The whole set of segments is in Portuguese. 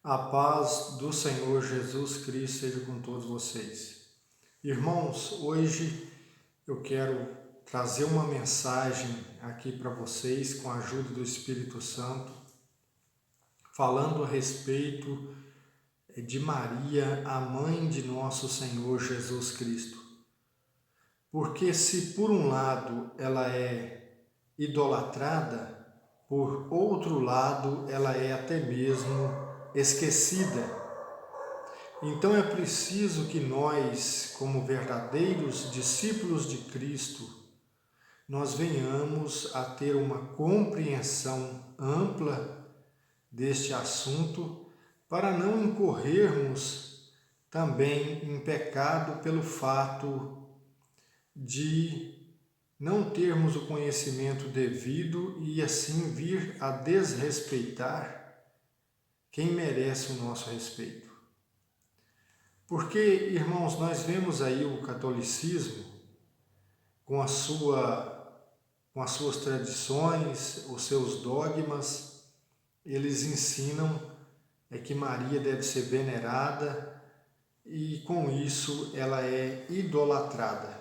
A paz do Senhor Jesus Cristo seja com todos vocês. Irmãos, hoje eu quero trazer uma mensagem aqui para vocês com a ajuda do Espírito Santo, falando a respeito de Maria, a mãe de nosso Senhor Jesus Cristo. Porque se por um lado ela é idolatrada, por outro lado ela é até mesmo esquecida. Então é preciso que nós, como verdadeiros discípulos de Cristo, nós venhamos a ter uma compreensão ampla deste assunto para não incorrermos também em pecado pelo fato de não termos o conhecimento devido e assim vir a desrespeitar quem merece o nosso respeito. Porque, irmãos, nós vemos aí o catolicismo com as suas tradições, os seus dogmas, eles ensinam que Maria deve ser venerada e com isso ela é idolatrada.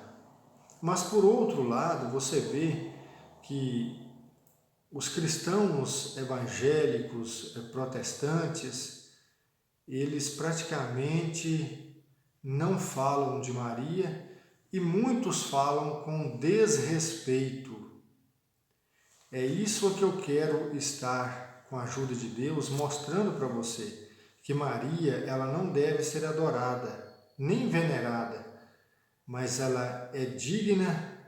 Mas por outro lado, você vê que os cristãos evangélicos, protestantes, eles praticamente não falam de Maria e muitos falam com desrespeito. É isso que eu quero estar, com a ajuda de Deus, mostrando para você, que Maria ela não deve ser adorada, nem venerada, mas ela é digna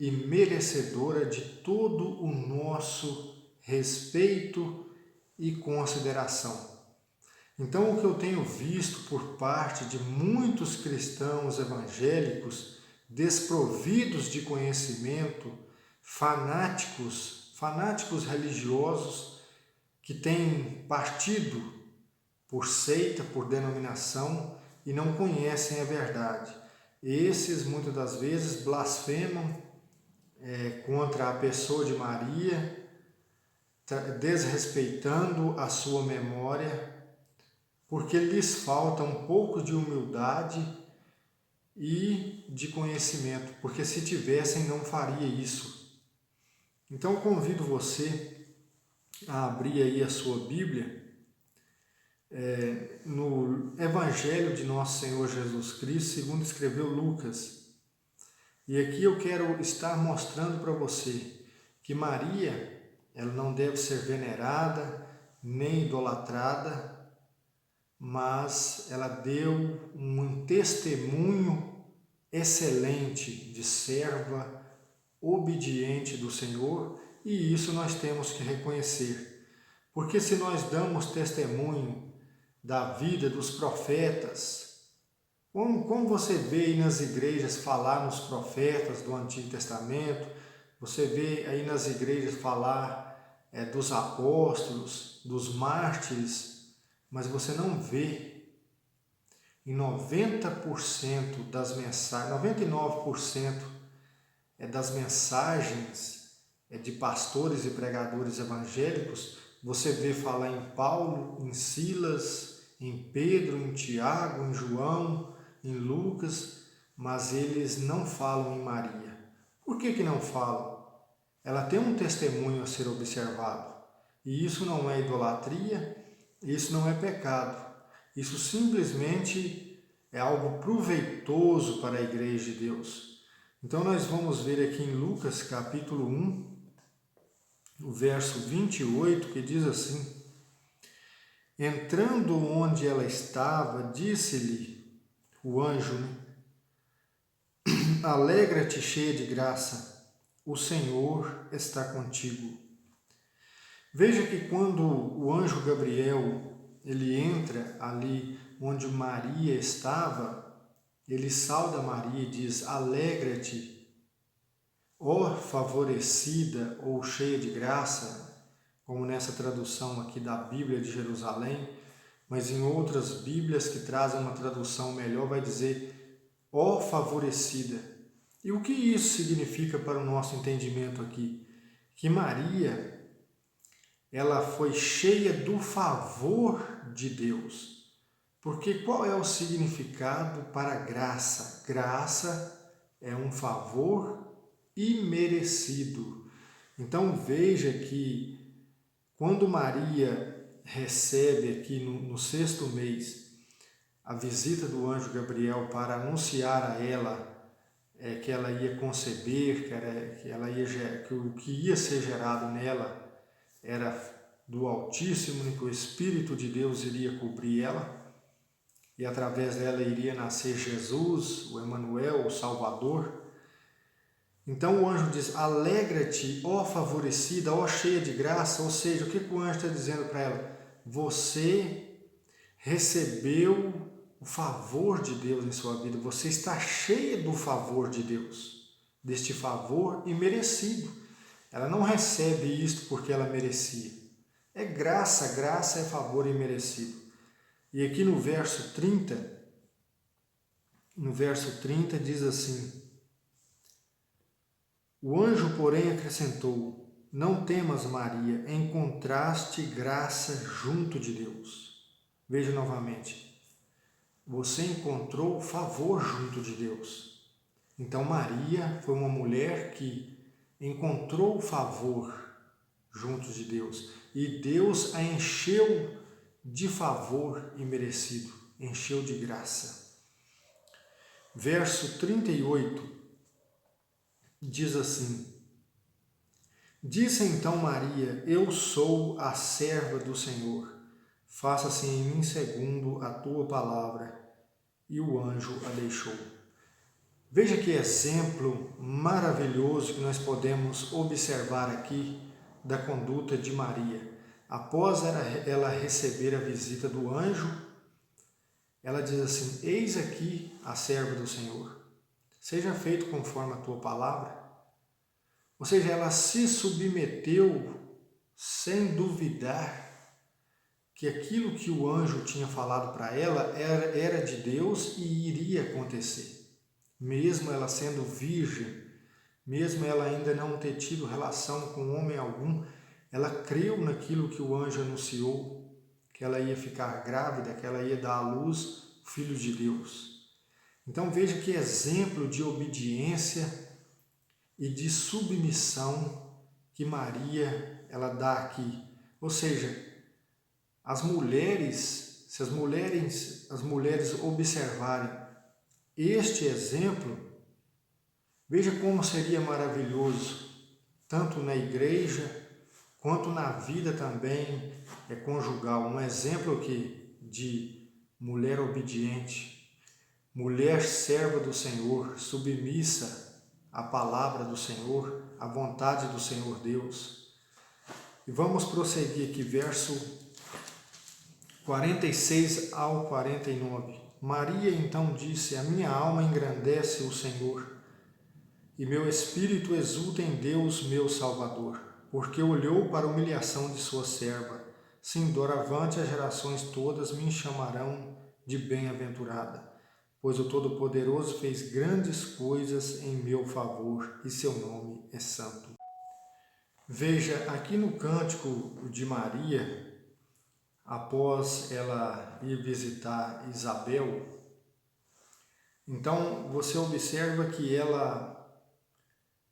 e merecedora de todo o nosso respeito e consideração. Então, o que eu tenho visto por parte de muitos cristãos evangélicos desprovidos de conhecimento, fanáticos religiosos que têm partido por seita, por denominação e não conhecem a verdade. Esses, muitas das vezes, blasfemam contra a pessoa de Maria, desrespeitando a sua memória, porque lhes falta um pouco de humildade e de conhecimento, porque se tivessem não faria isso. Então eu convido você a abrir aí a sua Bíblia no Evangelho de nosso Senhor Jesus Cristo, segundo escreveu Lucas. E aqui eu quero estar mostrando para você que Maria, ela não deve ser venerada nem idolatrada, mas ela deu um testemunho excelente de serva obediente do Senhor, e isso nós temos que reconhecer. Porque se nós damos testemunho da vida dos profetas, como você vê aí nas igrejas falar nos profetas do Antigo Testamento, você vê aí nas igrejas falar dos apóstolos, dos mártires, mas você não vê em 90% das mensagens, 99% das mensagens de pastores e pregadores evangélicos, você vê falar em Paulo, em Silas, em Pedro, em Tiago, em João, em Lucas, mas eles não falam em Maria. Por que não falam? Ela tem um testemunho a ser observado. E isso não é idolatria, isso não é pecado. Isso simplesmente é algo proveitoso para a Igreja de Deus. Então nós vamos ver aqui em Lucas capítulo 1, o verso 28, que diz assim: entrando onde ela estava, disse-lhe o anjo, alegra-te, cheia de graça, o Senhor está contigo. Veja que quando o anjo Gabriel ele entra ali onde Maria estava, ele sauda Maria e diz: alegra-te, ó favorecida ou cheia de graça, como nessa tradução aqui da Bíblia de Jerusalém, mas em outras Bíblias que trazem uma tradução melhor vai dizer: ó favorecida. E o que isso significa para o nosso entendimento aqui? Que Maria, ela foi cheia do favor de Deus. Porque qual é o significado para graça? Graça é um favor imerecido. Então veja que quando Maria recebe aqui no 6º mês a visita do anjo Gabriel para anunciar a ela que ela ia conceber, que o que ia ser gerado nela era do Altíssimo e que o Espírito de Deus iria cobrir ela e através dela iria nascer Jesus, o Emanuel, o Salvador. Então o anjo diz: alegra-te, ó favorecida, ó cheia de graça. Ou seja, o que o anjo está dizendo para ela? Você recebeu o favor de Deus em sua vida, você está cheia do favor de Deus, deste favor imerecido. Ela não recebe isto porque ela merecia. É graça, graça é favor imerecido. E aqui no verso 30 diz assim: o anjo, porém, acrescentou: não temas, Maria, encontraste graça junto de Deus. Veja novamente, você encontrou favor junto de Deus. Então Maria foi uma mulher que encontrou favor junto de Deus. E Deus a encheu de favor imerecido, encheu de graça. Verso 38 diz assim: disse então Maria: eu sou a serva do Senhor, faça-se em mim segundo a tua palavra. E o anjo a deixou. Veja que exemplo maravilhoso que nós podemos observar aqui da conduta de Maria. Após ela receber a visita do anjo, ela diz assim: eis aqui a serva do Senhor, seja feito conforme a tua palavra. Ou seja, ela se submeteu sem duvidar que aquilo que o anjo tinha falado para ela era de Deus e iria acontecer. Mesmo ela sendo virgem, mesmo ela ainda não ter tido relação com homem algum, ela creu naquilo que o anjo anunciou, que ela ia ficar grávida, que ela ia dar à luz o Filho de Deus. Então veja que exemplo de obediência e de submissão que Maria ela dá aqui. Ou seja, se as mulheres observarem este exemplo, veja como seria maravilhoso, tanto na igreja, quanto na vida também conjugal. Um exemplo aqui de mulher obediente, mulher serva do Senhor, submissa à palavra do Senhor, à vontade do Senhor Deus. E vamos prosseguir aqui, verso 46 ao 49. Maria então disse: a minha alma engrandece o Senhor, e meu espírito exulta em Deus, meu Salvador, porque olhou para a humilhação de sua serva. Sim, doravante as gerações todas me chamarão de bem-aventurada, pois o Todo-Poderoso fez grandes coisas em meu favor, e seu nome é santo. Veja, aqui no cântico de Maria, após ela ir visitar Isabel, então você observa que ela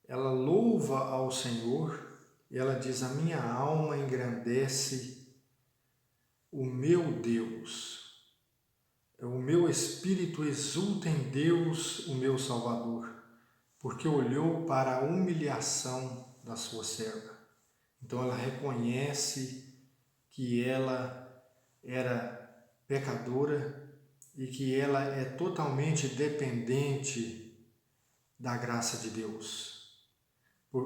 louva ao Senhor, e ela diz: a minha alma engrandece o meu Deus, o meu espírito exulta em Deus, o meu Salvador, porque olhou para a humilhação da sua serva. Então ela reconhece que ela era pecadora e que ela é totalmente dependente da graça de Deus.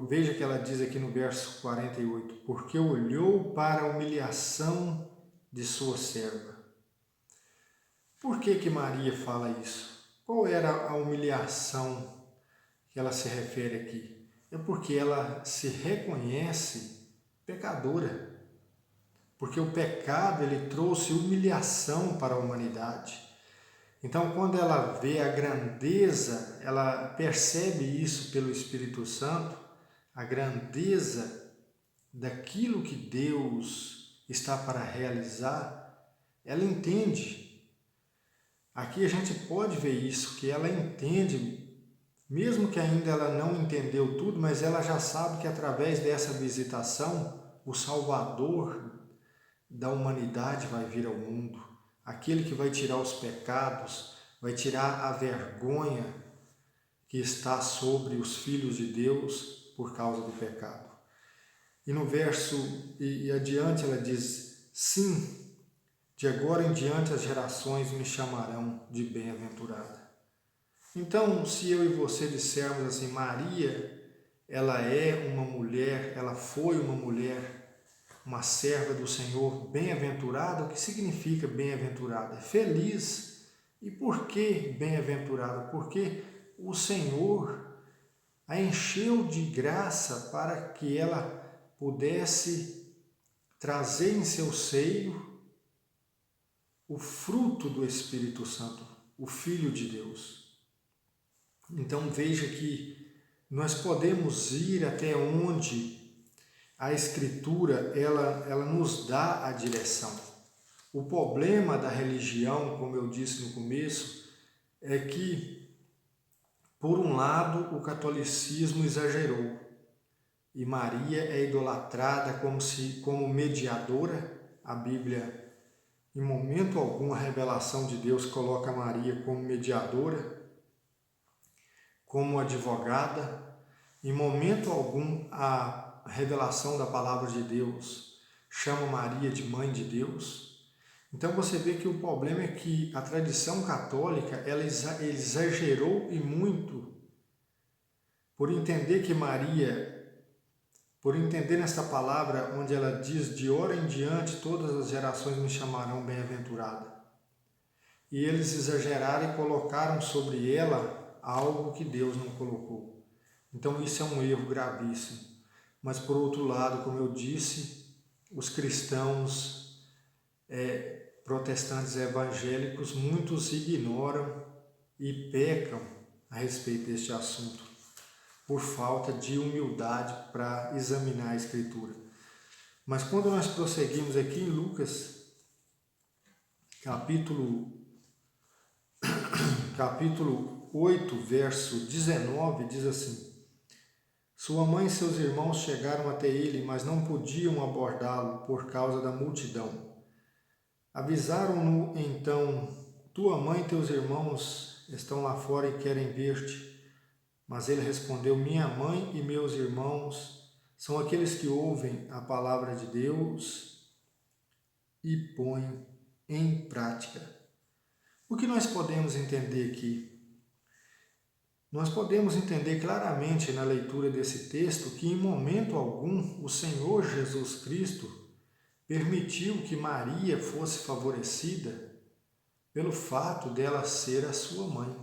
Veja que ela diz aqui no verso 48, porque olhou para a humilhação de sua serva. Por que Maria fala isso? Qual era a humilhação que ela se refere aqui? É porque ela se reconhece pecadora. Porque o pecado ele trouxe humilhação para a humanidade. Então, quando ela vê a grandeza, ela percebe isso pelo Espírito Santo, a grandeza daquilo que Deus está para realizar, ela entende. Aqui a gente pode ver isso, que ela entende, mesmo que ainda ela não entendeu tudo, mas ela já sabe que através dessa visitação, o Salvador da humanidade vai vir ao mundo, aquele que vai tirar os pecados, vai tirar a vergonha que está sobre os filhos de Deus por causa do pecado. E no verso e adiante ela diz: sim, de agora em diante as gerações me chamarão de bem-aventurada. Então, se eu e você dissermos assim, Maria, ela é uma mulher, ela foi uma mulher, uma serva do Senhor, bem-aventurada, o que significa bem-aventurada? Feliz. E por que bem-aventurada? Porque o Senhor a encheu de graça para que ela pudesse trazer em seu seio o fruto do Espírito Santo, o Filho de Deus. Então veja que nós podemos ir até onde a Escritura ela nos dá a direção. O problema da religião, como eu disse no começo, é que, por um lado, o catolicismo exagerou e Maria é idolatrada como mediadora. A Bíblia, em momento algum, a revelação de Deus coloca Maria como mediadora, como advogada. Em momento algum, a revelação da palavra de Deus chama Maria de mãe de Deus. Então você vê que o problema é que a tradição católica ela exagerou e muito por entender que Maria, por entender nessa palavra onde ela diz de hora em diante todas as gerações me chamarão bem-aventurada. E eles exageraram e colocaram sobre ela algo que Deus não colocou. Então isso é um erro gravíssimo. Mas, por outro lado, como eu disse, os cristãos protestantes evangélicos, muitos ignoram e pecam a respeito deste assunto, por falta de humildade para examinar a Escritura. Mas quando nós prosseguimos aqui em Lucas, capítulo 8, verso 19, diz assim: sua mãe e seus irmãos chegaram até ele, mas não podiam abordá-lo por causa da multidão. Avisaram-no então: tua mãe e teus irmãos estão lá fora e querem ver-te. Mas ele respondeu: minha mãe e meus irmãos são aqueles que ouvem a palavra de Deus e põem em prática. O que nós podemos entender aqui? Nós podemos entender claramente na leitura desse texto que em momento algum o Senhor Jesus Cristo permitiu que Maria fosse favorecida pelo fato dela ser a sua mãe.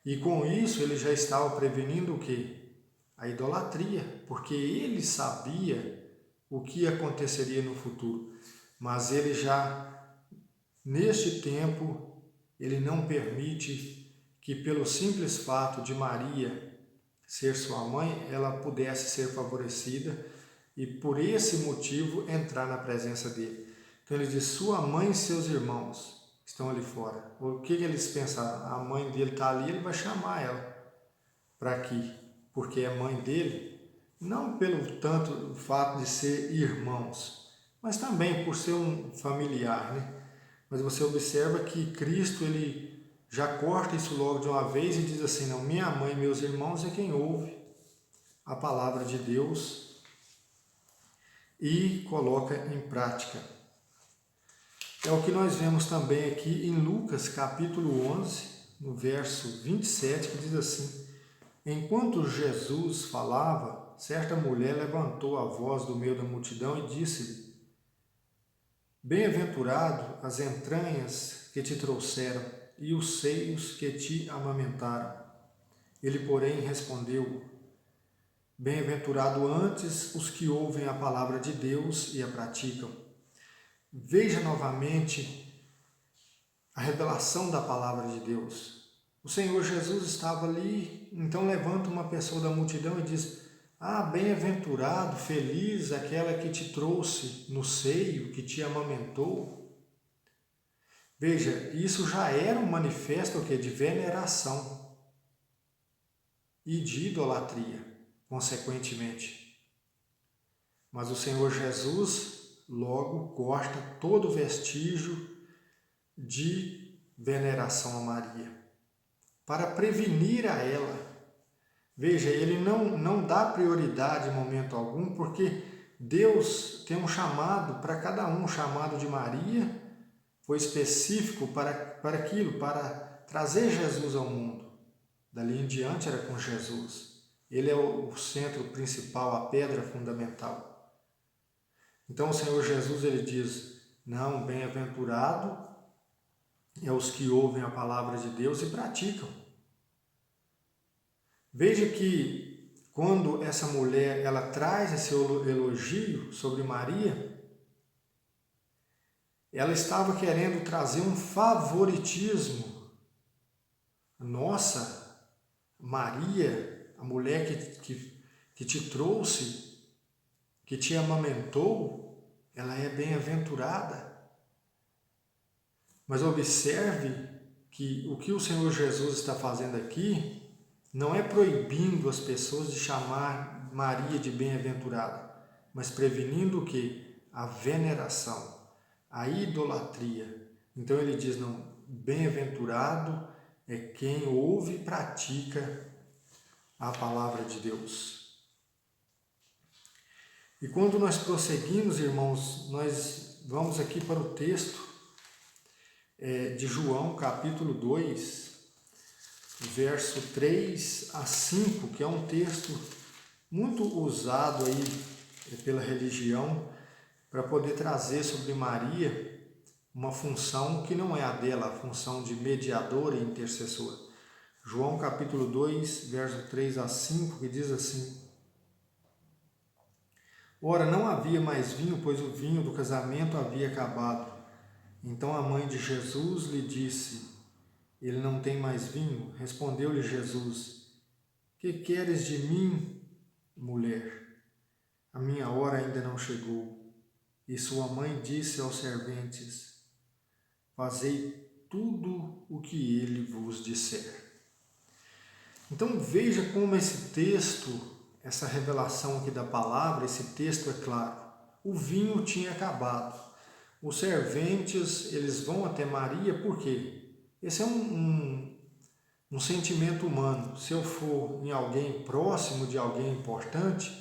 E com isso ele já estava prevenindo o quê? A idolatria, porque ele sabia o que aconteceria no futuro. Mas ele já, neste tempo, ele não permite que pelo simples fato de Maria ser sua mãe, ela pudesse ser favorecida e por esse motivo entrar na presença dele. Então ele diz, sua mãe e seus irmãos estão ali fora. O que eles pensaram? A mãe dele está ali, ele vai chamar ela para aqui, porque é mãe dele, não pelo tanto o fato de ser irmãos, mas também por ser um familiar, né? Mas você observa que Cristo, ele já corta isso logo de uma vez e diz assim, não, minha mãe e meus irmãos é quem ouve a palavra de Deus e coloca em prática. É o que nós vemos também aqui em Lucas capítulo 11, no verso 27, que diz assim, enquanto Jesus falava, certa mulher levantou a voz do meio da multidão e disse-lhe, bem-aventurado as entranhas que te trouxeram e os seios que te amamentaram. Ele, porém, respondeu, bem-aventurado antes os que ouvem a palavra de Deus e a praticam. Veja novamente a revelação da palavra de Deus. O Senhor Jesus estava ali, então levanta uma pessoa da multidão e diz, Ah, bem-aventurado, feliz aquela que te trouxe no seio, que te amamentou. Veja, isso já era um manifesto de veneração e de idolatria, consequentemente. Mas o Senhor Jesus logo corta todo vestígio de veneração a Maria, para prevenir a ela. Veja, ele não dá prioridade em momento algum, porque Deus tem um chamado para cada um. O chamado de Maria foi específico para aquilo, para trazer Jesus ao mundo. Dali em diante era com Jesus. Ele é o centro principal, a pedra fundamental. Então o Senhor Jesus ele diz, não, bem-aventurado é os que ouvem a palavra de Deus e praticam. Veja que quando essa mulher ela traz esse elogio sobre Maria, ela estava querendo trazer um favoritismo. Nossa, Maria, a mulher que te trouxe, que te amamentou, ela é bem-aventurada. Mas observe que o que o Senhor Jesus está fazendo aqui não é proibindo as pessoas de chamar Maria de bem-aventurada, mas prevenindo o quê? A veneração, a idolatria. Então ele diz, não, bem-aventurado é quem ouve e pratica a palavra de Deus. E quando nós prosseguimos, irmãos, nós vamos aqui para o texto de João, capítulo 2, verso 3 a 5, que é um texto muito usado aí pela religião para poder trazer sobre Maria uma função que não é a dela, a função de mediadora e intercessora. João capítulo 2, verso 3 a 5, que diz assim: Ora, não havia mais vinho, pois o vinho do casamento havia acabado. Então a mãe de Jesus lhe disse: Ele não tem mais vinho? Respondeu-lhe Jesus: Que queres de mim, mulher? A minha hora ainda não chegou. E sua mãe disse aos serventes: Fazei tudo o que ele vos disser. Então veja como esse texto, essa revelação aqui da palavra, esse texto é claro. O vinho tinha acabado. Os serventes, eles vão até Maria, por quê? Esse é um sentimento humano. Se eu for em alguém próximo de alguém importante,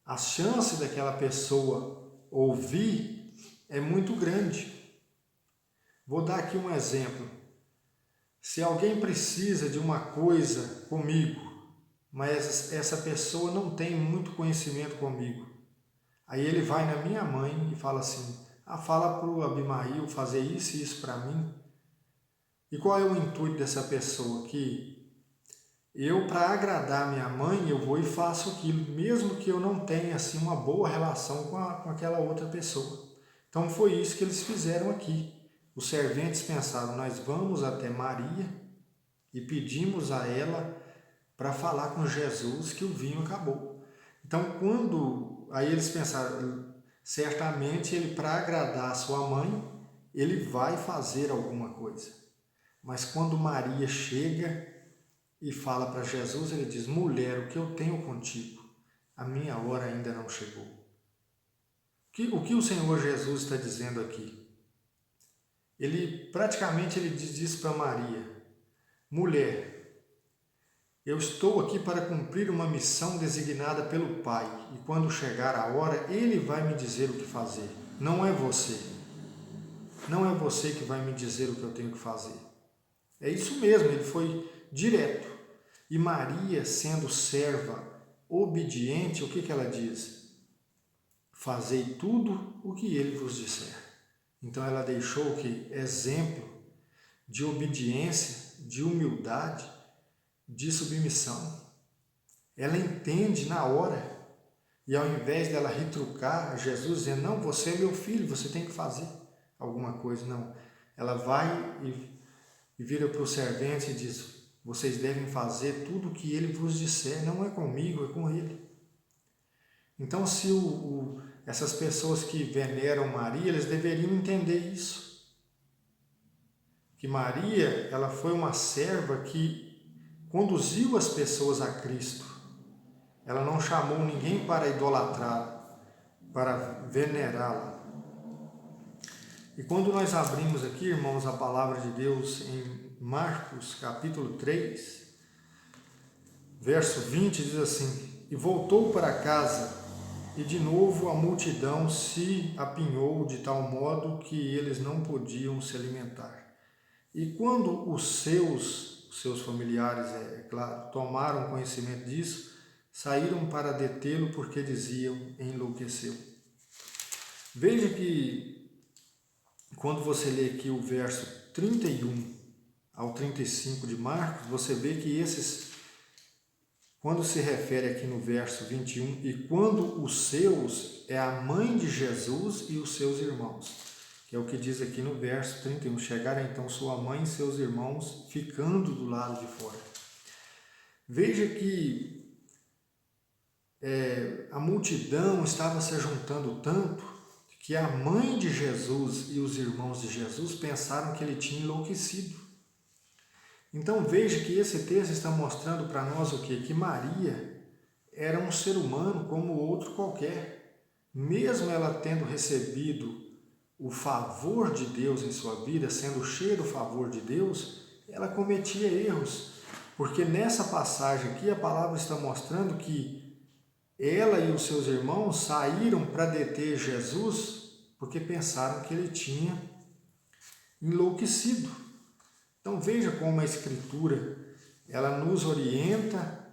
a chance daquela pessoa ouvir é muito grande. Vou dar aqui um exemplo. Se alguém precisa de uma coisa comigo, mas essa pessoa não tem muito conhecimento comigo, aí ele vai na minha mãe e fala assim: fala para o Abimael fazer isso e isso para mim. E qual é o intuito dessa pessoa? Que eu, para agradar minha mãe, eu vou e faço aquilo, mesmo que eu não tenha assim uma boa relação com aquela outra pessoa. Então foi isso que eles fizeram aqui. Os serventes pensaram: nós vamos até Maria e pedimos a ela para falar com Jesus que o vinho acabou. Então aí eles pensaram, certamente ele, para agradar a sua mãe, ele vai fazer alguma coisa. Mas quando Maria chega e fala para Jesus, ele diz: mulher, o que eu tenho contigo? A minha hora ainda não chegou. O que o Senhor Jesus está dizendo aqui? Ele praticamente diz para Maria: mulher, eu estou aqui para cumprir uma missão designada pelo Pai, e quando chegar a hora, Ele vai me dizer o que fazer. Não é você. Não é você que vai me dizer o que eu tenho que fazer. É isso mesmo, ele foi direto. E Maria, sendo serva obediente, o que ela diz? Fazei tudo o que ele vos disser. Então ela deixou exemplo de obediência, de humildade, de submissão. Ela entende na hora. E ao invés dela retrucar Jesus dizendo: não, você é meu filho, você tem que fazer alguma coisa. Não. Ela vai e vira para os serventes e diz: vocês devem fazer tudo o que ele vos disser. Não é comigo, é com ele. Então, se essas pessoas que veneram Maria, eles deveriam entender isso. Que Maria, ela foi uma serva que conduziu as pessoas a Cristo. Ela não chamou ninguém para idolatrá-la, para venerá-la. E quando nós abrimos aqui, irmãos, a palavra de Deus em Marcos, capítulo 3, verso 20, diz assim: E voltou para casa, e de novo a multidão se apinhou de tal modo que eles não podiam se alimentar. E quando os seus familiares, é claro, tomaram conhecimento disso, saíram para detê-lo porque diziam: enlouqueceu. Veja que quando você lê aqui o verso 31 ao 35 de Marcos, você vê que quando se refere aqui no verso 21, e quando os seus, é a mãe de Jesus e os seus irmãos, que é o que diz aqui no verso 31, chegaram então sua mãe e seus irmãos ficando do lado de fora. Veja que a multidão estava se juntando tanto que a mãe de Jesus e os irmãos de Jesus pensaram que ele tinha enlouquecido. Então veja que esse texto está mostrando para nós o quê? Que Maria era um ser humano como outro qualquer. Mesmo ela tendo recebido o favor de Deus em sua vida, sendo cheia do favor de Deus, ela cometia erros. Porque nessa passagem aqui a palavra está mostrando que ela e os seus irmãos saíram para deter Jesus porque pensaram que ele tinha enlouquecido. Então veja como a Escritura ela nos orienta,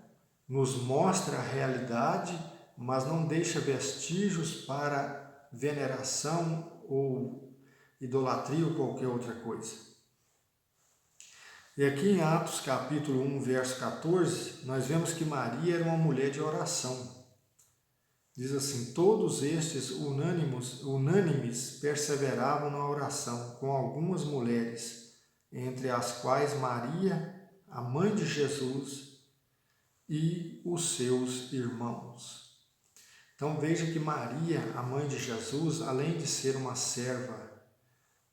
nos mostra a realidade, mas não deixa vestígios para veneração ou idolatria ou qualquer outra coisa. E aqui em Atos capítulo 1, verso 14, nós vemos que Maria era uma mulher de oração. Diz assim: todos estes unânimes perseveravam na oração com algumas mulheres, entre as quais Maria, a mãe de Jesus, e os seus irmãos. Então veja que Maria, a mãe de Jesus, além de ser uma serva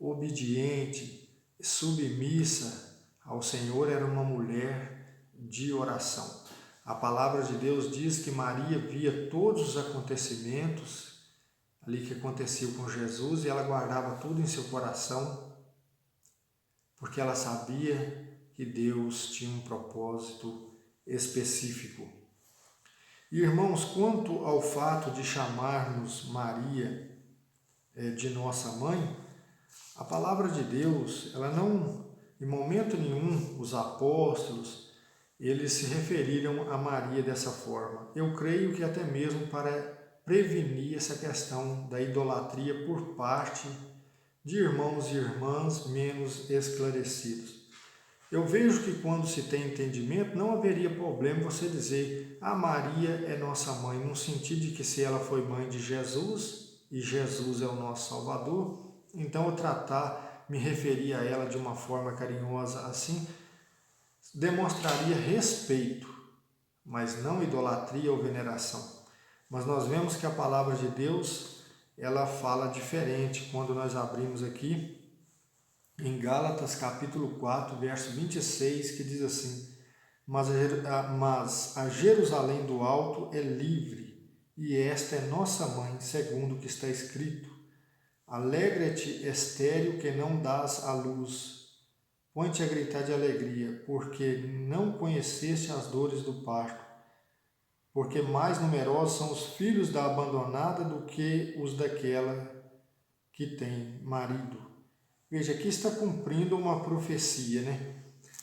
obediente, submissa ao Senhor, era uma mulher de oração. A palavra de Deus diz que Maria via todos os acontecimentos ali que aconteciam com Jesus e ela guardava tudo em seu coração, porque ela sabia que Deus tinha um propósito específico. E, irmãos, quanto ao fato de chamarmos Maria de nossa mãe, a palavra de Deus, ela não, em momento nenhum, os apóstolos, eles se referiram a Maria dessa forma. Eu creio que até mesmo para prevenir essa questão da idolatria por parte de irmãos e irmãs menos esclarecidos. Eu vejo que quando se tem entendimento, não haveria problema você dizer: Maria é nossa mãe, no sentido de que se ela foi mãe de Jesus e Jesus é o nosso Salvador, então eu me referir a ela de uma forma carinhosa assim, demonstraria respeito, mas não idolatria ou veneração. Mas nós vemos que a palavra de Deus, ela fala diferente quando nós abrimos aqui em Gálatas capítulo 4, verso 26, que diz assim: mas a Jerusalém do alto é livre, e esta é nossa mãe, segundo o que está escrito: alegra-te, estéril, que não dás à luz. Põe-te a gritar de alegria, porque não conheceste as dores do parto, porque mais numerosos são os filhos da abandonada do que os daquela que tem marido. Veja, aqui está cumprindo uma profecia, né?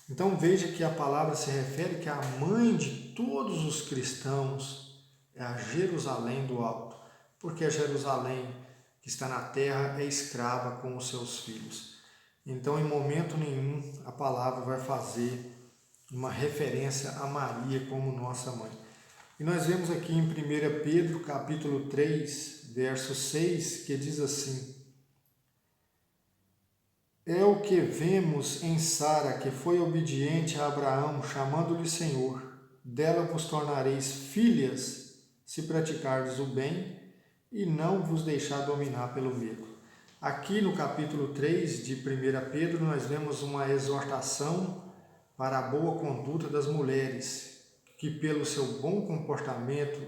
Então veja que a palavra se refere que a mãe de todos os cristãos é a Jerusalém do alto, porque a Jerusalém que está na terra é escrava com os seus filhos. Então, em momento nenhum, a palavra vai fazer uma referência a Maria como nossa mãe. E nós vemos aqui em 1 Pedro, capítulo 3, verso 6, que diz assim: é o que vemos em Sara, que foi obediente a Abraão, chamando-lhe Senhor. Dela vos tornareis filhas, se praticardes o bem e não vos deixar dominar pelo medo. Aqui no capítulo 3 de 1 Pedro, nós vemos uma exortação para a boa conduta das mulheres, que pelo seu bom comportamento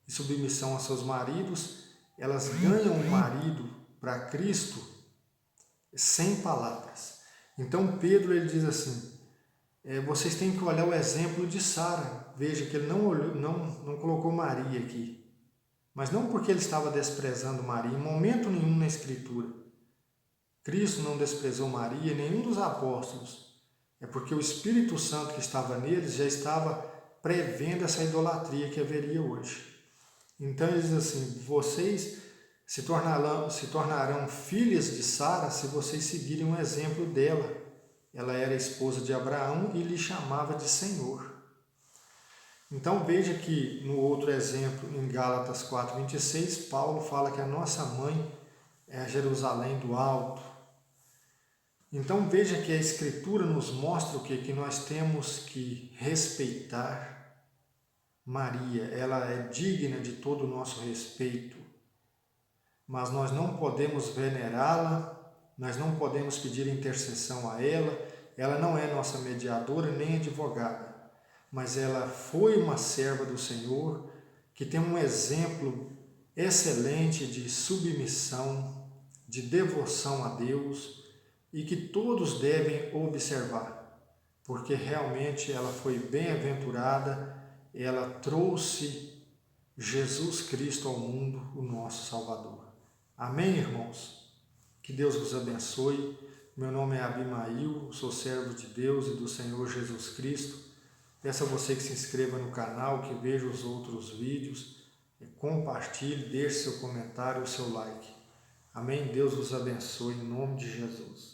e submissão a seus maridos, elas ganham o marido para Cristo sem palavras. Então Pedro ele diz assim, vocês têm que olhar o exemplo de Sara. Veja que ele não colocou Maria aqui, mas não porque ele estava desprezando Maria, em momento nenhum na Escritura. Cristo não desprezou Maria, nenhum dos apóstolos. É porque o Espírito Santo que estava neles já estava prevendo essa idolatria que haveria hoje. Então ele diz assim, vocês se tornarão filhas de Sara se vocês seguirem o exemplo dela. Ela era esposa de Abraão e lhe chamava de Senhor. Então veja que no outro exemplo, em Gálatas 4:26, Paulo fala que a nossa mãe é a Jerusalém do alto. Então veja que a Escritura nos mostra o quê? Que nós temos que respeitar Maria. Ela é digna de todo o nosso respeito, mas nós não podemos venerá-la, nós não podemos pedir intercessão a ela não é nossa mediadora nem advogada, mas ela foi uma serva do Senhor, que tem um exemplo excelente de submissão, de devoção a Deus, e que todos devem observar, porque realmente ela foi bem-aventurada, ela trouxe Jesus Cristo ao mundo, o nosso Salvador. Amém, irmãos? Que Deus vos abençoe. Meu nome é Abimail, sou servo de Deus e do Senhor Jesus Cristo. Peço a você que se inscreva no canal, que veja os outros vídeos, compartilhe, deixe seu comentário, o seu like. Amém? Deus vos abençoe em nome de Jesus.